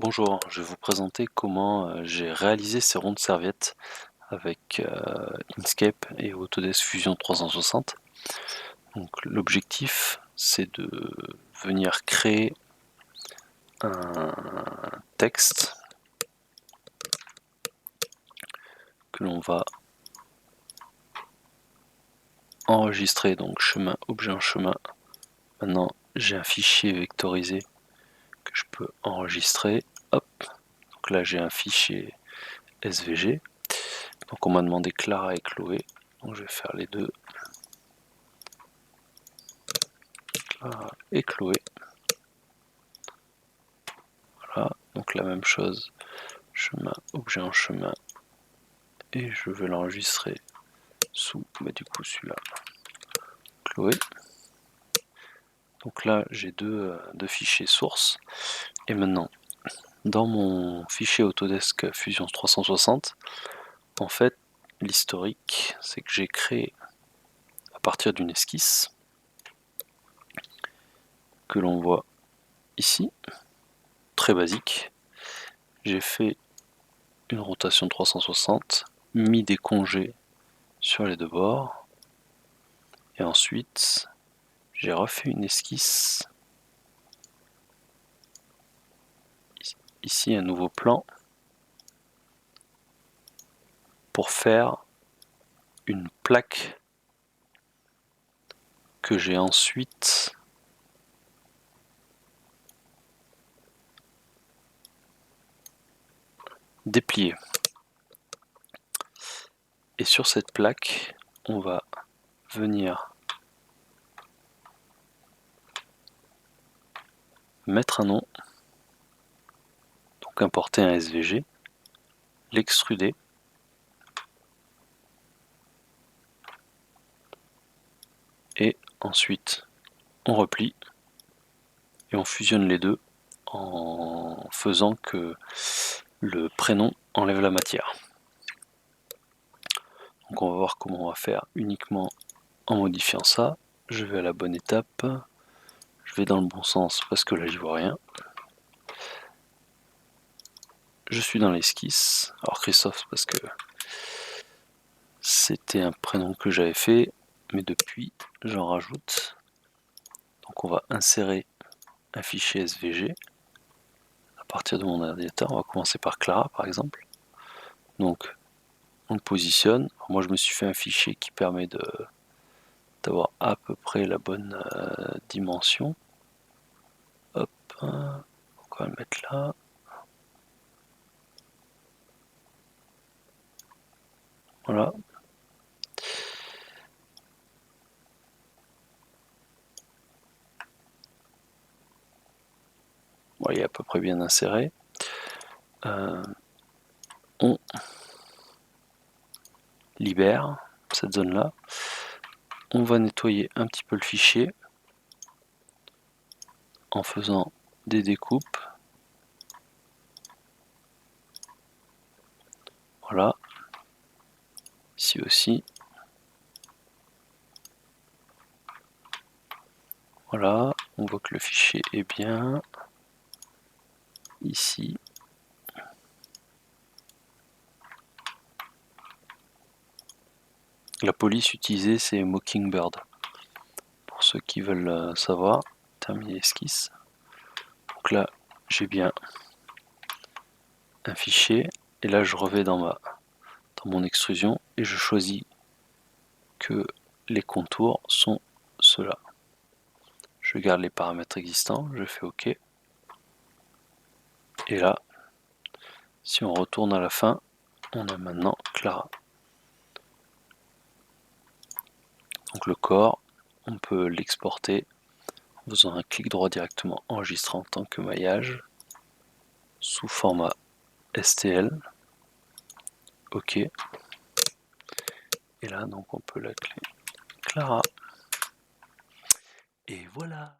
Bonjour, je vais vous présenter comment j'ai réalisé ces rondes serviettes avec Inkscape et Autodesk Fusion 360. Donc l'objectif c'est de venir créer un texte que l'on va enregistrer, donc chemin, objet en chemin. Maintenant j'ai un fichier vectorisé que je peux enregistrer. Hop, donc là j'ai un fichier SVG. Donc on m'a demandé Clara et Chloé, donc je vais faire les deux. Clara et Chloé. Voilà, donc la même chose, chemin, objet en chemin, et je vais l'enregistrer sous, du coup celui-là, Chloé. Donc là j'ai deux fichiers sources, et maintenant dans mon fichier Autodesk Fusion 360, en fait l'historique c'est que j'ai créé à partir d'une esquisse que l'on voit ici, très basique. J'ai fait une rotation 360, mis des congés sur les deux bords, et ensuite j'ai refait une esquisse, ici un nouveau plan, pour faire une plaque que j'ai ensuite dépliée. Et sur cette plaque, on va venir mettre un nom, donc importer un SVG, l'extruder, et ensuite on replie et on fusionne les deux en faisant que le prénom enlève la matière. Donc on va voir comment on va faire uniquement en modifiant ça. Je vais à la bonne étape, je vais dans le bon sens parce que là j'y vois rien. Je suis dans l'esquisse, alors Christophe parce que c'était un prénom que j'avais fait, mais depuis j'en rajoute. Donc on va insérer un fichier SVG à partir de mon ordinateur. On va commencer par Clara par exemple. Donc on le positionne. Alors moi je me suis fait un fichier qui permet d'avoir à peu près la bonne dimension. Hop, on va le mettre là. Voilà. Bon, il est à peu près bien inséré. On libère cette zone là. On va nettoyer un petit peu le fichier en faisant des découpes. Voilà. Ici aussi. Voilà. On voit que le fichier est bien. Ici. La police utilisée, c'est Mockingbird. Pour ceux qui veulent savoir, terminer l'esquisse. Donc là, j'ai bien un fichier. Et là, je revais dans mon extrusion et je choisis que les contours sont ceux-là. Je garde les paramètres existants, je fais OK. Et là, si on retourne à la fin, on a maintenant Clara. Donc le corps, on peut l'exporter en faisant un clic droit directement, enregistrer en tant que maillage, sous format STL. OK. Et là, donc on peut la clé Clara. Et voilà.